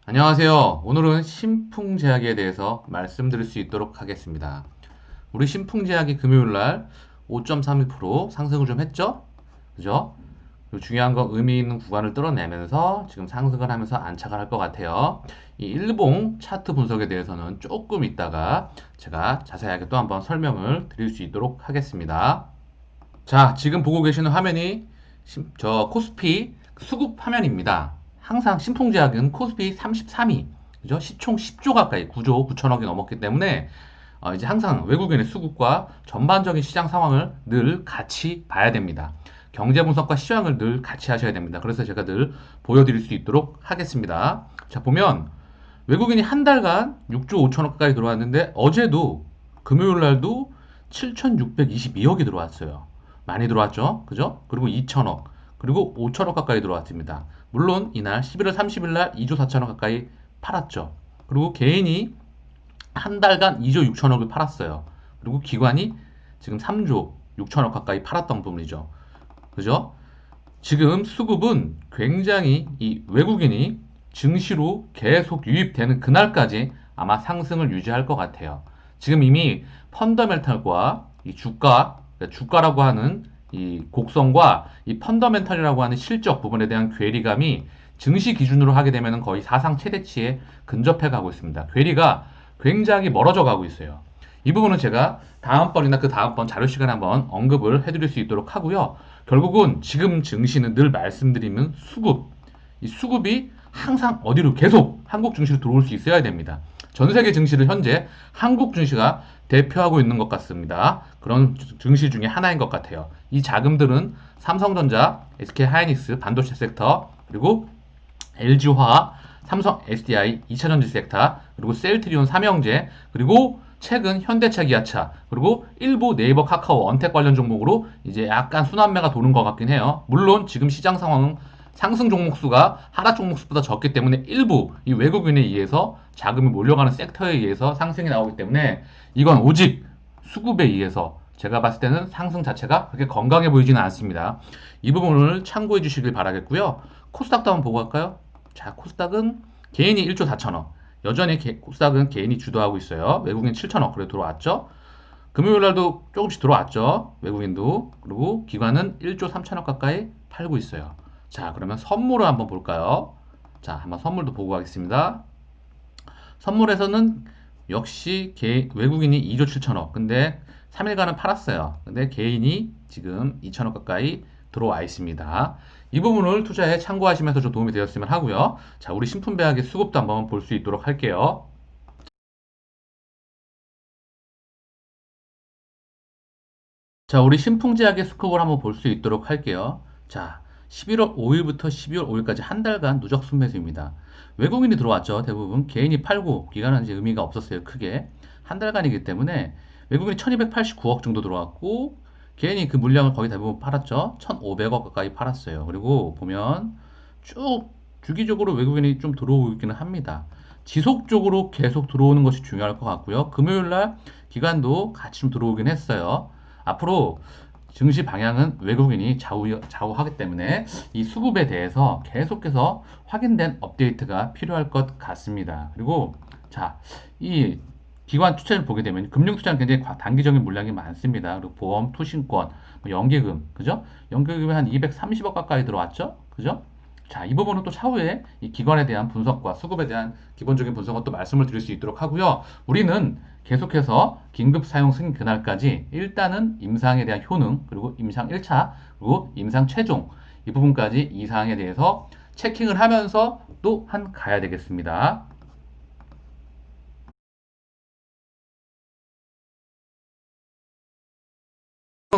안녕하세요. 오늘은 신풍제약에 대해서 말씀드릴 수 있도록 하겠습니다. 우리 신풍제약이 금요일날 5.31% 상승을 좀 했죠? 그죠? 그리고 중요한 건 의미 있는 구간을 뚫어내면서 지금 상승을 하면서 안착을 할 것 같아요. 이 일봉 차트 분석에 대해서는 조금 있다가 제가 자세하게 또 한번 설명을 드릴 수 있도록 하겠습니다. 자, 지금 보고 계시는 화면이 저 코스피 수급 화면입니다. 항상 신풍제약은 코스피 33위, 그죠? 시총 10조 가까이, 9조 9천억이 넘었기 때문에 이제 항상 외국인의 수급과 전반적인 시장 상황을 늘 같이 봐야 됩니다. 경제 분석과 시황을 늘 같이 하셔야 됩니다. 그래서 제가 늘 보여드릴 수 있도록 하겠습니다. 자, 보면 외국인이 한 달간 6조 5천억 가까이 들어왔는데 어제도 금요일 날도 7,622억이 들어왔어요. 많이 들어왔죠? 그죠? 그리고 2천억, 그리고 5천억 가까이 들어왔습니다. 물론 이날 11월 30일 날 2조 4천억 가까이 팔았죠. 그리고 개인이 한 달간 2조 6천억을 팔았어요. 그리고 기관이 지금 3조 6천억 가까이 팔았던 부분이죠. 그죠? 지금 수급은 굉장히 이 외국인이 증시로 계속 유입되는 그날까지 아마 상승을 유지할 것 같아요. 지금 이미 펀더멘탈과 이 주가, 그러니까 주가라고 하는 이 곡선과 이 펀더멘탈이라고 하는 실적 부분에 대한 괴리감이 증시 기준으로 하게 되면 거의 사상 최대치에 근접해 가고 있습니다. 괴리가 굉장히 멀어져 가고 있어요. 이 부분은 제가 다음번이나 그 다음번 자료 시간에 한번 언급을 해드릴 수 있도록 하고요. 결국은 지금 증시는 늘 말씀드리면 수급, 이 수급이 항상 어디로 계속 한국 증시로 들어올 수 있어야 됩니다. 전 세계 증시를 현재 한국 증시가 대표하고 있는 것 같습니다. 그런 증시 중에 하나인 것 같아요. 이 자금들은 삼성전자, SK하이닉스, 반도체 섹터, 그리고 LG화학, 삼성 SDI, 2차전지 섹터, 그리고 셀트리온 삼형제, 그리고 최근 현대차 기아차, 그리고 일부 네이버 카카오 언택 관련 종목으로 이제 약간 순환매가 도는 것 같긴 해요. 물론 지금 시장 상황은 상승 종목 수가 하락 종목 수보다 적기 때문에 일부 이 외국인에 의해서 자금이 몰려가는 섹터에 의해서 상승이 나오기 때문에 이건 오직 수급에 의해서 제가 봤을 때는 상승 자체가 그렇게 건강해 보이지는 않습니다. 이 부분을 참고해 주시길 바라겠고요. 코스닥도 한번 보고 갈까요? 자, 코스닥은 개인이 1조 4천억. 여전히 코스닥은 개인이 주도하고 있어요. 외국인 7천억 그래 들어왔죠. 금요일 날도 조금씩 들어왔죠. 외국인도. 그리고 기관은 1조 3천억 가까이 팔고 있어요. 자, 그러면 선물을 한번 볼까요? 자, 한번 선물도 보고 가겠습니다. 선물에서는 역시 외국인이 2조 7천억. 근데 3일간은 팔았어요. 근데 개인이 지금 2천억 가까이 들어와 있습니다. 이 부분을 투자에 참고하시면서 좀 도움이 되었으면 하고요. 자, 우리 신품배학의 수급도 한번 볼 수 있도록 할게요. 자, 우리 신풍제약의 수급을 한번 볼 수 있도록 할게요. 자, 11월 5일부터 12월 5일까지 한 달간 누적 순매수입니다. 외국인이 들어왔죠. 대부분 개인이 팔고 기관은 이제 의미가 없었어요. 크게 한 달간이기 때문에 외국인이 1289억 정도 들어왔고 개인이 그 물량을 거의 대부분 팔았죠. 1500억 가까이 팔았어요. 그리고 보면 쭉 주기적으로 외국인이 좀 들어오고 있기는 합니다. 지속적으로 계속 들어오는 것이 중요할 것 같고요. 금요일 날 기관도 같이 좀 들어오긴 했어요. 앞으로 증시 방향은 외국인이 좌우하기 때문에 이 수급에 대해서 계속해서 확인된 업데이트가 필요할 것 같습니다. 그리고 자, 이 기관 투자를 보게 되면 금융 투자는 굉장히 단기적인 물량이 많습니다. 그리고 보험, 투신권, 뭐 연기금, 그죠? 연기금이 한 230억 가까이 들어왔죠? 그죠? 자, 이 부분은 또 차후에 이 기관에 대한 분석과 수급에 대한 기본적인 분석은 또 말씀을 드릴 수 있도록 하고요. 우리는 계속해서 긴급 사용 승인 그날까지 일단은 임상에 대한 효능, 그리고 임상 1차, 그리고 임상 최종 이 부분까지 이 사항에 대해서 체킹을 하면서 또 한 가야 되겠습니다.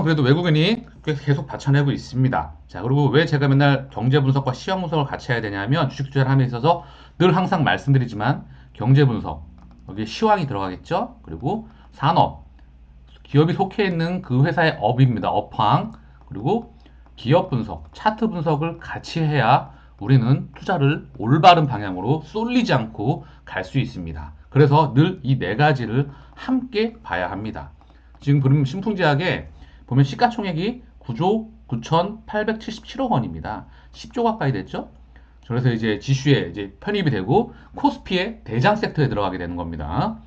그래도 외국인이 계속 받쳐내고 있습니다. 자, 그리고 왜 제가 맨날 경제 분석과 시황 분석을 같이 해야 되냐면 주식 투자를 함에 있어서 늘 항상 말씀드리지만 경제 분석, 여기 시황이 들어가겠죠? 그리고 산업, 기업이 속해 있는 그 회사의 업입니다. 업황. 그리고 기업 분석, 차트 분석을 같이 해야 우리는 투자를 올바른 방향으로 쏠리지 않고 갈 수 있습니다. 그래서 늘 이 네 가지를 함께 봐야 합니다. 지금 보면 신풍제약에 보면 시가총액이 9조 9,877억 원입니다. 10조 가까이 됐죠? 그래서 이제 지수에 이제 편입이 되고 코스피의 대장 섹터에 들어가게 되는 겁니다.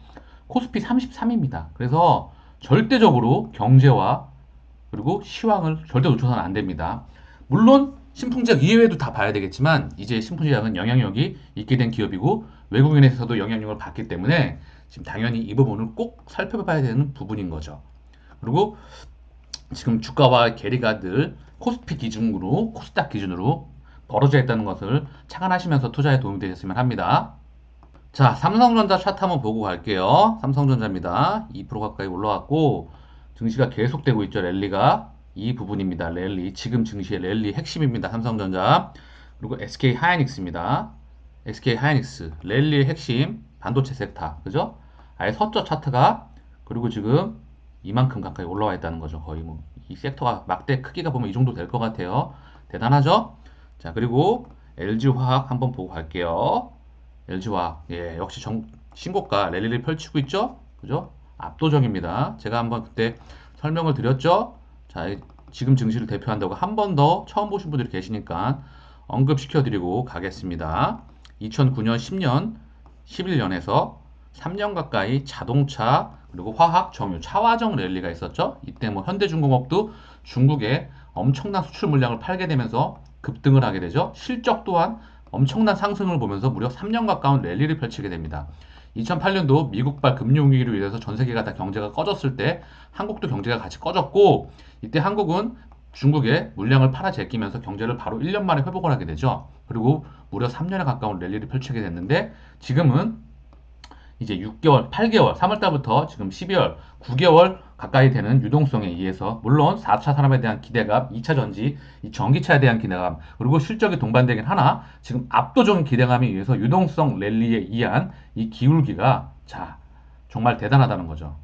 코스피 33입니다. 그래서 절대적으로 경제와 그리고 시황을 절대 놓쳐서는 안 됩니다. 물론 신풍제약 이외에도 다 봐야 되겠지만 이제 신풍제약은 영향력이 있게 된 기업이고 외국인에서도 영향력을 받기 때문에 지금 당연히 이 부분을 꼭 살펴봐야 되는 부분인 거죠. 그리고 지금 주가와 괴리가 늘 코스피 기준으로 코스닥 기준으로 벌어져 있다는 것을 착안하시면서 투자에 도움이 되셨으면 합니다. 자, 삼성전자 차트 한번 보고 갈게요. 삼성전자입니다. 2% 가까이 올라왔고 증시가 계속되고 있죠. 랠리가 이 부분입니다. 랠리. 지금 증시의 랠리 핵심입니다. 삼성전자. 그리고 SK 하이닉스입니다. SK 하이닉스 랠리의 핵심 반도체 섹터. 그죠? 아예 서쪽 차트가 그리고 지금 이만큼 가까이 올라와 있다는 거죠. 거의 뭐 이 섹터가 막대 크기가 보면 이 정도 될 것 같아요. 대단하죠? 자, 그리고 LG화학 한번 보고 갈게요. LG화학 역시 신고가 랠리를 펼치고 있죠? 그죠? 압도적입니다. 제가 한번 그때 설명을 드렸죠? 자, 지금 증시를 대표한다고 한 번 더 처음 보신 분들이 계시니까 언급시켜 드리고 가겠습니다. 2009년, 10년, 11년에서 3년 가까이 자동차 그리고 화학, 정유, 차화정 랠리가 있었죠. 이때 뭐 현대중공업도 중국에 엄청난 수출 물량을 팔게 되면서 급등을 하게 되죠. 실적 또한 엄청난 상승을 보면서 무려 3년 가까운 랠리를 펼치게 됩니다. 2008년도 미국발 금융위기로 인해서 전 세계가 다 경제가 꺼졌을 때 한국도 경제가 같이 꺼졌고 이때 한국은 중국에 물량을 팔아 제끼면서 경제를 바로 1년 만에 회복을 하게 되죠. 그리고 무려 3년에 가까운 랠리를 펼치게 됐는데 지금은 이제 6개월, 8개월, 3월달부터 지금 12월, 9개월 가까이 되는 유동성에 의해서 물론 4차 산업에 대한 기대감, 2차 전지, 이 전기차에 대한 기대감, 그리고 실적이 동반되긴 하나 지금 압도적인 기대감에 의해서 유동성 랠리에 의한 이 기울기가 자 정말 대단하다는 거죠.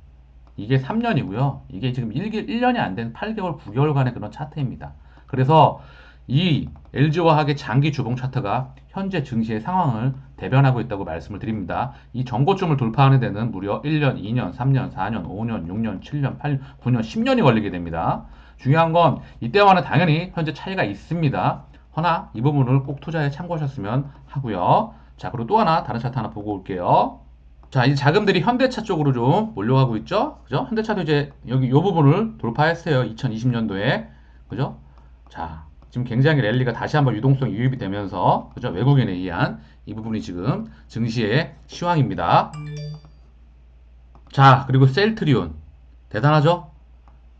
이게 3년이고요. 이게 지금 1년이 안 된 8개월, 9개월간의 그런 차트입니다. 그래서 이 LG화학의 장기 주봉 차트가 현재 증시의 상황을 대변하고 있다고 말씀을 드립니다. 이 전고점을 돌파하는 데는 무려 1년, 2년, 3년, 4년, 5년, 6년, 7년, 8년, 9년, 10년이 걸리게 됩니다. 중요한 건 이때와는 당연히 현재 차이가 있습니다. 허나 이 부분을 꼭 투자에 참고하셨으면 하고요. 자, 그리고 또 하나 다른 차트 하나 보고 올게요. 자, 이제 자금들이 현대차 쪽으로 좀 몰려가고 있죠. 그죠? 현대차도 이제 여기 이 부분을 돌파했어요. 2020년도에. 그죠? 자, 지금 굉장히 랠리가 다시 한번 유동성 유입이 되면서, 그죠? 외국인에 의한 이 부분이 지금 증시의 시황입니다. 자, 그리고 셀트리온. 대단하죠?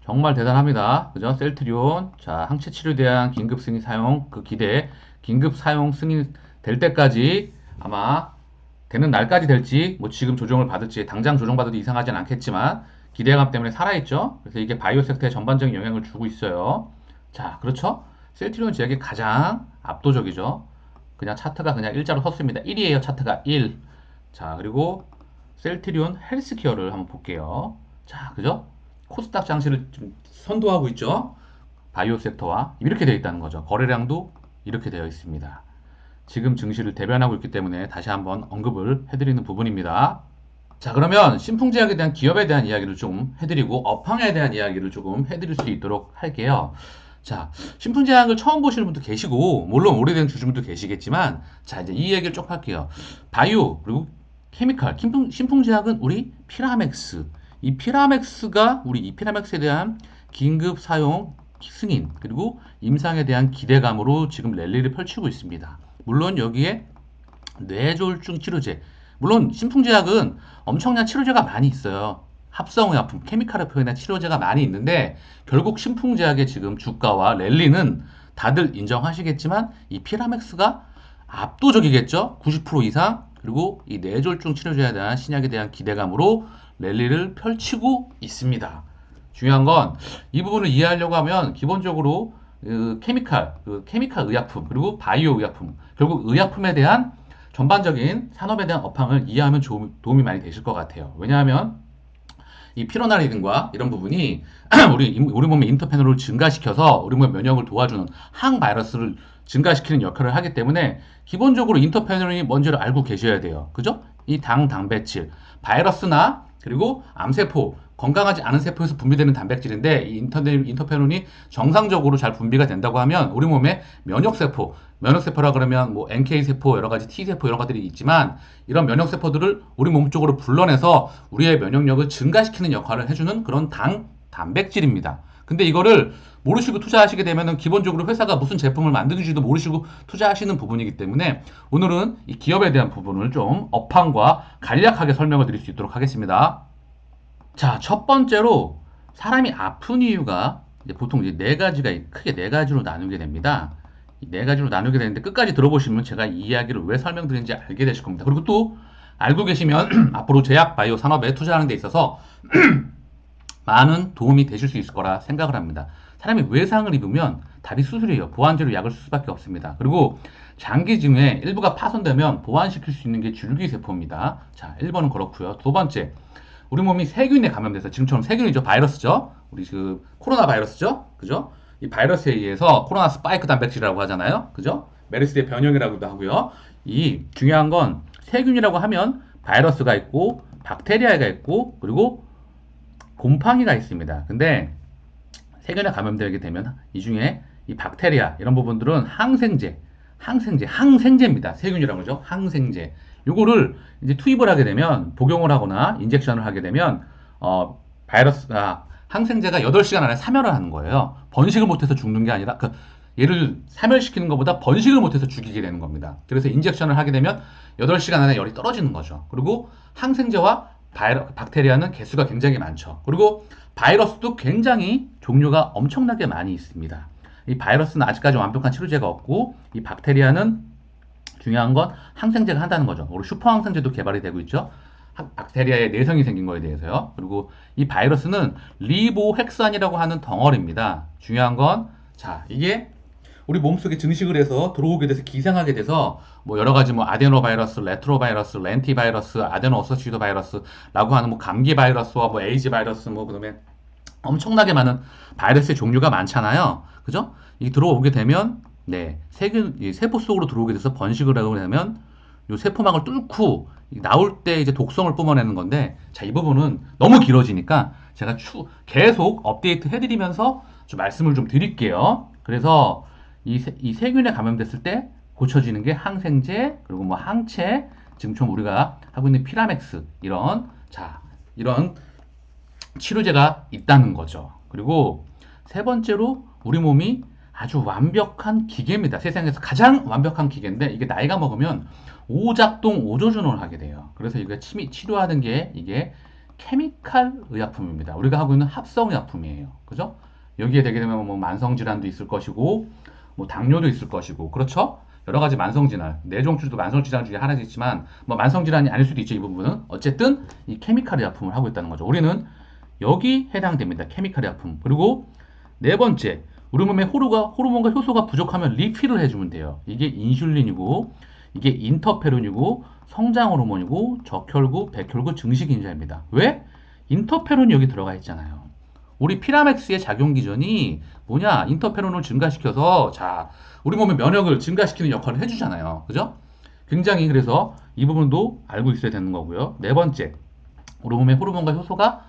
정말 대단합니다. 그죠? 셀트리온. 자, 항체 치료에 대한 긴급 승인 사용, 그 기대, 긴급 사용 승인 될 때까지 아마 되는 날까지 될지 뭐 지금 조정을 받을지 당장 조정받아도 이상하진 않겠지만 기대감 때문에 살아있죠. 그래서 이게 바이오 섹터에 전반적인 영향을 주고 있어요. 자, 그렇죠. 셀트리온 제약이 가장 압도적이죠. 그냥 차트가 그냥 일자로 섰습니다. 1이에요. 차트가 1. 자, 그리고 셀트리온 헬스케어를 한번 볼게요. 자, 그죠? 코스닥 장시를 좀 선도하고 있죠. 바이오 섹터와 이렇게 되어 있다는 거죠. 거래량도 이렇게 되어 있습니다. 지금 증시를 대변하고 있기 때문에 다시 한번 언급을 해드리는 부분입니다. 자, 그러면 신풍제약에 대한 기업에 대한 이야기를 좀 해드리고 업황에 대한 이야기를 조금 해드릴 수 있도록 할게요. 자, 신풍제약을 처음 보시는 분도 계시고 물론 오래된 주주분도 계시겠지만 자, 이제 이 얘기를 쭉 할게요. 바이오 그리고 케미칼 신풍제약은 우리 피라맥스 이 피라맥스가 우리 이 피라맥스에 대한 긴급 사용 승인 그리고 임상에 대한 기대감으로 지금 랠리를 펼치고 있습니다. 물론 여기에 뇌졸중 치료제 물론 신풍제약은 엄청난 치료제가 많이 있어요. 합성의약품, 케미칼을 표현한 치료제가 많이 있는데 결국 신풍제약의 지금 주가와 랠리는 다들 인정하시겠지만 이 피라맥스가 압도적이겠죠. 90% 이상 그리고 이 뇌졸중 치료제에 대한 신약에 대한 기대감으로 랠리를 펼치고 있습니다. 중요한 건 이 부분을 이해하려고 하면 기본적으로 케미칼 의약품 그리고 바이오 의약품 결국 의약품에 대한 전반적인 산업에 대한 업황을 이해하면 도움이 많이 되실 것 같아요. 왜냐하면 이 피로나리딘과 이런 부분이 우리 몸의 인터페놀을 증가시켜서 우리 몸의 면역을 도와주는 항바이러스를 증가시키는 역할을 하기 때문에 기본적으로 인터페놀이 뭔지를 알고 계셔야 돼요. 그죠? 이 당배칠 바이러스나 그리고 암세포 건강하지 않은 세포에서 분비되는 단백질인데 이 인터페론이 정상적으로 잘 분비가 된다고 하면 우리 몸에 면역세포라 그러면 뭐 NK세포, 여러 가지 T세포 이런 것들이 있지만 이런 면역세포들을 우리 몸 쪽으로 불러내서 우리의 면역력을 증가시키는 역할을 해주는 그런 단백질입니다. 근데 이거를 모르시고 투자하시게 되면은 기본적으로 회사가 무슨 제품을 만드는지도 모르시고 투자하시는 부분이기 때문에 오늘은 이 기업에 대한 부분을 좀 업황과 간략하게 설명을 드릴 수 있도록 하겠습니다. 자, 첫 번째로 사람이 아픈 이유가 이제 보통 이제 네 가지가 크게 네 가지로 나누게 됩니다. 이 네 가지로 나누게 되는데 끝까지 들어보시면 제가 이 이야기를 왜 설명드리는지 알게 되실 겁니다. 그리고 또 알고 계시면 앞으로 제약 바이오 산업에 투자하는 데 있어서 많은 도움이 되실 수 있을 거라 생각을 합니다. 사람이 외상을 입으면 답이 수술이에요. 보완제로 약을 쓸 수밖에 없습니다. 그리고 장기증에 일부가 파손되면 보완시킬 수 있는 게 줄기세포입니다. 자, 1번은 그렇고요. 두 번째, 우리 몸이 세균에 감염돼서 지금처럼 세균이죠. 바이러스죠. 우리 그 코로나 바이러스죠. 그죠? 이 바이러스에 의해서 코로나 스파이크 단백질이라고 하잖아요. 그죠? 메르스의 변형이라고도 하고요. 이 중요한 건 세균이라고 하면 바이러스가 있고 박테리아가 있고 그리고 곰팡이가 있습니다. 근데 세균에 감염되게 되면 이 중에 이 박테리아 이런 부분들은 항생제입니다. 세균이라고 그러죠. 항생제. 요거를 이제 투입을 하게 되면 복용을 하거나 인젝션을 하게 되면 항생제가 8시간 안에 사멸을 하는 거예요. 번식을 못해서 죽는 게 아니라 얘를 사멸시키는 것보다 번식을 못해서 죽이게 되는 겁니다. 그래서 인젝션을 하게 되면 8시간 안에 열이 떨어지는 거죠. 그리고 항생제와 박테리아는 개수가 굉장히 많죠. 그리고 바이러스도 굉장히 종류가 엄청나게 많이 있습니다. 이 바이러스는 아직까지 완벽한 치료제가 없고 이 박테리아는 중요한 건 항생제가 한다는 거죠. 우리 슈퍼 항생제도 개발이 되고 있죠. 박테리아의 내성이 생긴 거에 대해서요. 그리고 이 바이러스는 리보핵산이라고 하는 덩어리입니다. 중요한 건 자, 이게 우리 몸속에 증식을 해서 들어오게 돼서 기생하게 돼서 뭐 여러 가지 뭐 아데노바이러스, 레트로바이러스, 렌티바이러스, 아데노어서시드 바이러스라고 하는 뭐 감기 바이러스와 뭐 에이즈 바이러스 뭐 그다음에 엄청나게 많은 바이러스의 종류가 많잖아요. 그죠? 이 들어오게 되면 이 세포 속으로 들어오게 돼서 번식을 하게 되면 이 세포막을 뚫고 나올 때 이제 독성을 뿜어내는 건데 자, 이 부분은 너무 길어지니까 제가 계속 업데이트 해드리면서 좀 말씀을 좀 드릴게요. 그래서 이 세균에 감염됐을 때 고쳐지는 게 항생제, 그리고 뭐 항체, 지금 우리가 하고 있는 피라맥스, 이런 치료제가 있다는 거죠. 그리고 세 번째로 우리 몸이 아주 완벽한 기계입니다. 세상에서 가장 완벽한 기계인데 이게 나이가 먹으면 오작동, 오조준을 하게 돼요. 그래서 이게 치료하는 게 이게 케미칼 의약품입니다. 우리가 하고 있는 합성 의약품이에요. 그죠? 여기에 되게 되면 뭐 만성질환도 있을 것이고 뭐 당뇨도 있을 것이고 그렇죠? 여러 가지 만성질환, 뇌종줄도 만성질환 중에 하나겠지만 뭐 만성질환이 아닐 수도 있죠. 이 부분은 어쨌든 이 케미칼 의약품을 하고 있다는 거죠. 우리는 여기 해당됩니다. 케미칼 의약품. 그리고 네 번째, 우리 몸에 호르몬과 효소가 부족하면 리필을 해주면 돼요. 이게 인슐린이고 이게 인터페론이고 성장 호르몬이고 적혈구, 백혈구 증식인자입니다. 왜? 인터페론이 여기 들어가 있잖아요. 우리 피라맥스의 작용 기전이 뭐냐? 인터페론을 증가시켜서 자, 우리 몸의 면역을 증가시키는 역할을 해주잖아요. 그죠? 굉장히 그래서 이 부분도 알고 있어야 되는 거고요. 네 번째, 우리 몸의 호르몬과 효소가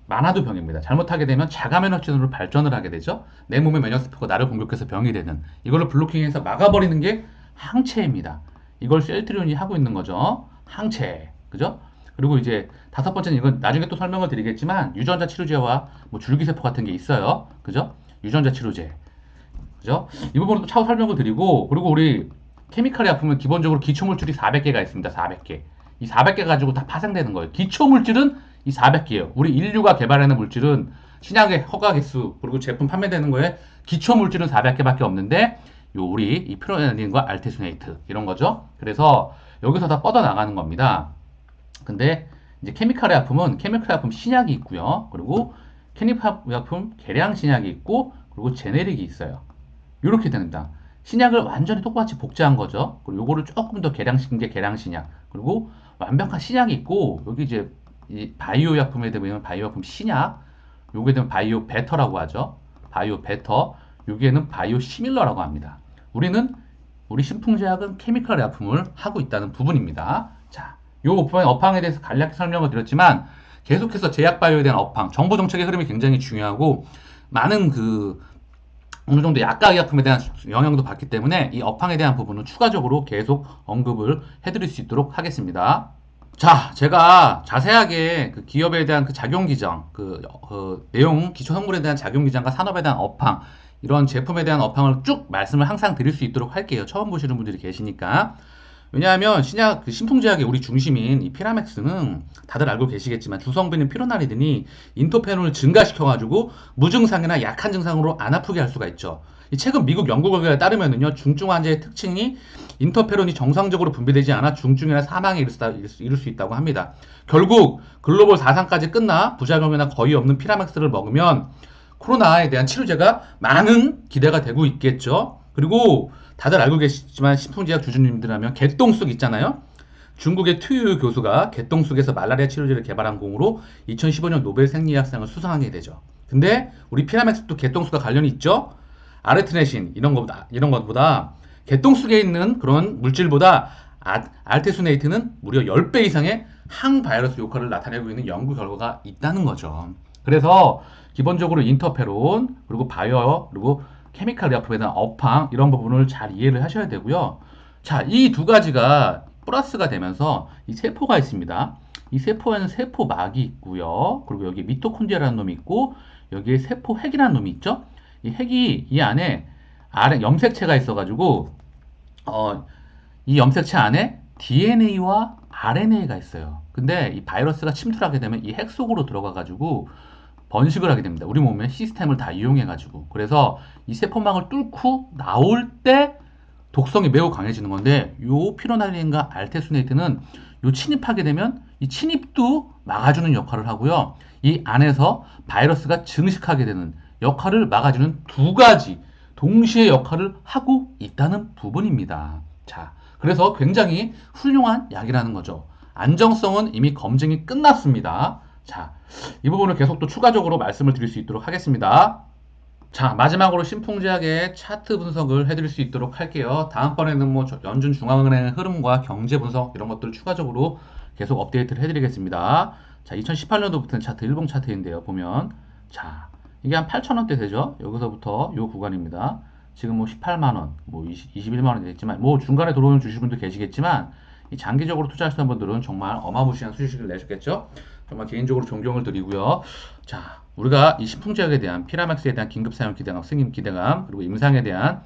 많아도 병입니다. 잘못하게 되면 자가면역질환으로 발전을 하게 되죠. 내 몸의 면역세포가 나를 공격해서 병이 되는 이걸로 블로킹해서 막아버리는 게 항체입니다. 이걸 셀트리온이 하고 있는 거죠. 항체. 그죠? 그리고 이제 다섯 번째는 이건 나중에 또 설명을 드리겠지만 유전자 치료제와 뭐 줄기세포 같은 게 있어요. 그죠? 유전자 치료제. 그죠? 이 부분은 또 차후 설명을 드리고 그리고 우리 케미칼이 아프면 기본적으로 기초물질이 400개가 있습니다. 400개. 이 400개 가지고 다 파생되는 거예요. 기초물질은 이 400개예요. 우리 인류가 개발하는 물질은 신약의 허가 개수 그리고 제품 판매되는 거에 기초물질은 400개밖에 없는데 우리 이 피노엘린과 알테수네이트 이런 거죠. 그래서 여기서 다 뻗어나가는 겁니다. 근데 이제 케미칼의 아픔은 케미칼의 아픔 신약이 있고요. 그리고 케미칼의 아픔 계량 신약이 있고 그리고 제네릭이 있어요. 이렇게 됩니다. 신약을 완전히 똑같이 복제한 거죠. 그리고 요거를 조금 더 계량시킨 게 계량 신약. 그리고 완벽한 신약이 있고 여기 이제 이 바이오 약품에 되면 바이오 약품 신약, 요게 되면 바이오 베터라고 하죠. 바이오 베터, 여기에는 바이오 시밀러라고 합니다. 우리 신풍제약은 케미칼 약품을 하고 있다는 부분입니다. 자, 요 업황에 대해서 간략히 설명을 드렸지만 계속해서 제약바이오에 대한 업황, 정부 정책의 흐름이 굉장히 중요하고 많은 어느 정도 약가의약품에 대한 영향도 받기 때문에 이 업황에 대한 부분은 추가적으로 계속 언급을 해드릴 수 있도록 하겠습니다. 자, 제가 자세하게 그 기업에 대한 그 작용기장, 내용, 기초성분에 대한 작용기장과 산업에 대한 업황, 이런 제품에 대한 업황을 쭉 말씀을 항상 드릴 수 있도록 할게요. 처음 보시는 분들이 계시니까. 왜냐하면 신약, 신풍제약의 우리 중심인 이 피라맥스는 다들 알고 계시겠지만 주성분인 피로나리딘이 인터페론을 증가시켜가지고 무증상이나 약한 증상으로 안 아프게 할 수가 있죠. 최근 미국 연구 결과에 따르면요, 중증 환자의 특징이 인터페론이 정상적으로 분비되지 않아 중증이나 사망에 이를 수 있다고 합니다. 결국 글로벌 4상까지 끝나 부작용이나 거의 없는 피라맥스를 먹으면 코로나에 대한 치료제가 많은 기대가 되고 있겠죠. 그리고 다들 알고 계시지만 신풍제약 주주님들 하면 개똥쑥 있잖아요. 중국의 투유 교수가 개똥쑥에서 말라리아 치료제를 개발한 공으로 2015년 노벨 생리학상을 수상하게 되죠. 근데 우리 피라맥스도 개똥쑥과 관련이 있죠. 아르테네신 이런 것보다 개똥쑥에 있는 그런 물질보다 알테수네이트는 무려 10배 이상의 항바이러스 효과를 나타내고 있는 연구 결과가 있다는 거죠. 그래서 기본적으로 인터페론, 그리고 바이오, 그리고 케미칼 의약품에 대한 업황, 이런 부분을 잘 이해를 하셔야 되고요. 자, 이 두 가지가 플러스가 되면서 이 세포가 있습니다. 이 세포에는 세포막이 있고요. 그리고 여기 미토콘드리아라는 놈이 있고, 여기에 세포핵이라는 놈이 있죠. 이 핵이 이 안에 염색체가 있어가지고, 이 염색체 안에 DNA와 RNA가 있어요. 근데 이 바이러스가 침투하게 되면 이 핵 속으로 들어가가지고 번식을 하게 됩니다. 우리 몸의 시스템을 다 이용해가지고. 그래서 이 세포막을 뚫고 나올 때 독성이 매우 강해지는 건데, 요 피로나린과 알테수네이트는 요 침입하게 되면 이 침입도 막아주는 역할을 하고요. 이 안에서 바이러스가 증식하게 되는 역할을 막아주는 두 가지 동시에 역할을 하고 있다는 부분입니다. 자, 그래서 굉장히 훌륭한 약이라는 거죠. 안정성은 이미 검증이 끝났습니다. 자, 이 부분을 계속 또 추가적으로 말씀을 드릴 수 있도록 하겠습니다. 자, 마지막으로 신풍제약의 차트 분석을 해드릴 수 있도록 할게요. 다음번에는 뭐 연준중앙은행의 흐름과 경제 분석 이런 것들을 추가적으로 계속 업데이트를 해드리겠습니다. 자, 2018년도부터는 차트, 일봉 차트인데요. 보면 자, 이게 한 8,000원대 되죠? 여기서부터 요 구간입니다. 지금 뭐 18만원, 뭐 21만원 됐지만, 뭐 중간에 들어오는 주식분도 계시겠지만, 이 장기적으로 투자하시는 분들은 정말 어마무시한 수익을 내셨겠죠? 정말 개인적으로 존경을 드리고요. 자, 우리가 이 신풍제약에 대한 피라맥스에 대한 긴급 사용 기대감, 승인 기대감, 그리고 임상에 대한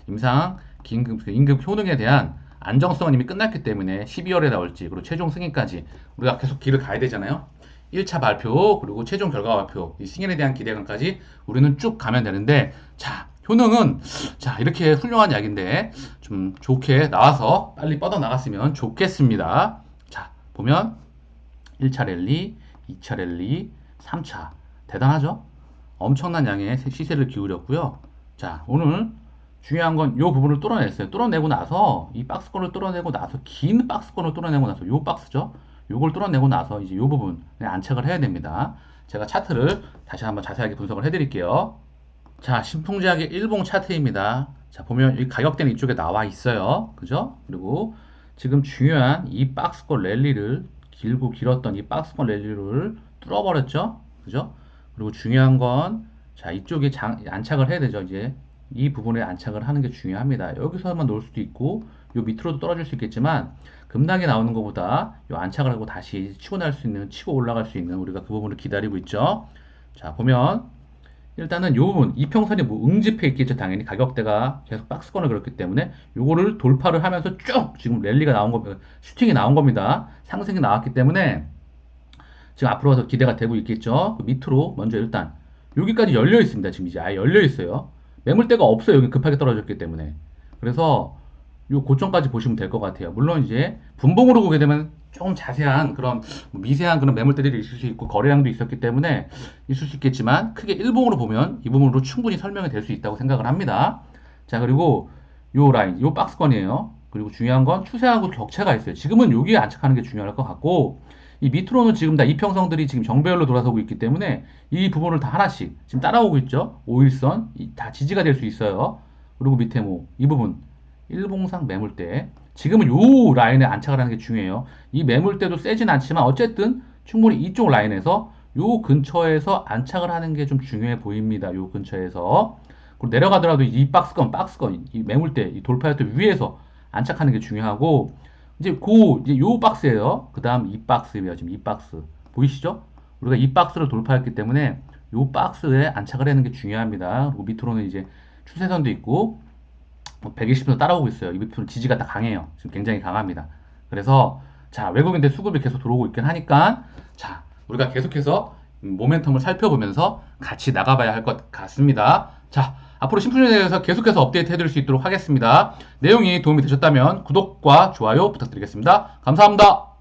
임상 긴급 효능에 대한 안정성은 이미 끝났기 때문에 12월에 나올지, 그리고 최종 승인까지 우리가 계속 길을 가야 되잖아요. 1차 발표, 그리고 최종 결과 발표, 이 승인에 대한 기대감까지 우리는 쭉 가면 되는데, 자, 효능은 이렇게 훌륭한 약인데 좀 좋게 나와서 빨리 뻗어 나갔으면 좋겠습니다. 자, 보면 1차 랠리, 2차 랠리, 3차 대단하죠? 엄청난 양의 시세를 기울였고요. 자, 오늘 중요한 건 이 부분을 뚫어냈어요. 뚫어내고 나서 이 박스권을 뚫어내고 나서 긴 박스권을 뚫어내고 나서 요 박스죠. 요걸 뚫어내고 나서 이제 요 부분에 안착을 해야 됩니다. 제가 차트를 다시 한번 자세하게 분석을 해드릴게요. 자, 신풍제약의 일봉 차트입니다. 자, 보면 이 가격대는 이쪽에 나와 있어요. 그죠? 그리고 지금 중요한 이 박스권 랠리를 길고 길었던 이 박스권 랠리를 뚫어버렸죠? 그죠? 그리고 중요한 건, 자, 이쪽에 안착을 해야 되죠. 이제 이 부분에 안착을 하는 게 중요합니다. 여기서만 놓을 수도 있고, 요 밑으로도 떨어질 수 있겠지만, 급락이 나오는 것보다 요 안착을 하고 다시 치고 날 수 있는, 치고 올라갈 수 있는, 우리가 그 부분을 기다리고 있죠. 자, 보면, 일단은 요 부분, 이평선이 뭐 응집해 있겠죠. 당연히 가격대가 계속 박스권을 그렇기 때문에 요거를 돌파를 하면서 쭉 지금 랠리가 나온 겁니다. 슈팅이 나온 겁니다. 상승이 나왔기 때문에 지금 앞으로 가서 기대가 되고 있겠죠. 그 밑으로 먼저 일단 여기까지 열려 있습니다. 지금 이제 아예 열려 있어요. 매물대가 없어요. 여기 급하게 떨어졌기 때문에. 그래서 요 고점까지 보시면 될 것 같아요. 물론 이제 분봉으로 보게 되면 조금 자세한 그런 미세한 그런 매물대들이 있을 수 있고 거래량도 있었기 때문에 있을 수 있겠지만, 크게 일봉으로 보면 이 부분으로 충분히 설명이 될 수 있다고 생각을 합니다. 자, 그리고 요 라인, 요 박스권이에요. 그리고 중요한 건 추세하고 격차가 있어요. 지금은 여기에 안착하는 게 중요할 것 같고, 이 밑으로는 지금 다 이평성들이 지금 정배열로 돌아서고 있기 때문에 이 부분을 다 하나씩 지금 따라오고 있죠. 5일선 다 지지가 될 수 있어요. 그리고 밑에 뭐 이 부분 일봉상 매물대, 지금은 요 라인에 안착을 하는 게 중요해요. 이 매물대도 세진 않지만 어쨌든 충분히 이쪽 라인에서 요 근처에서 안착을 하는 게 좀 중요해 보입니다. 요 근처에서. 그리고 내려가더라도 이 박스권, 이 매물대, 이 돌파했던 위에서 안착하는 게 중요하고, 이제 요 박스예요. 그 다음 이 박스예요. 지금 이 박스. 보이시죠? 우리가 이 박스를 돌파했기 때문에 요 박스에 안착을 하는 게 중요합니다. 그리고 밑으로는 이제 추세선도 있고, 120도 따라오고 있어요. 이 밑으로 지지가 딱 강해요. 지금 굉장히 강합니다. 그래서, 자, 외국인들 수급이 계속 들어오고 있긴 하니까, 자, 우리가 계속해서 모멘텀을 살펴보면서 같이 나가봐야 할 것 같습니다. 자, 앞으로 신품에 대해서 계속해서 업데이트 해드릴 수 있도록 하겠습니다. 내용이 도움이 되셨다면 구독과 좋아요 부탁드리겠습니다. 감사합니다.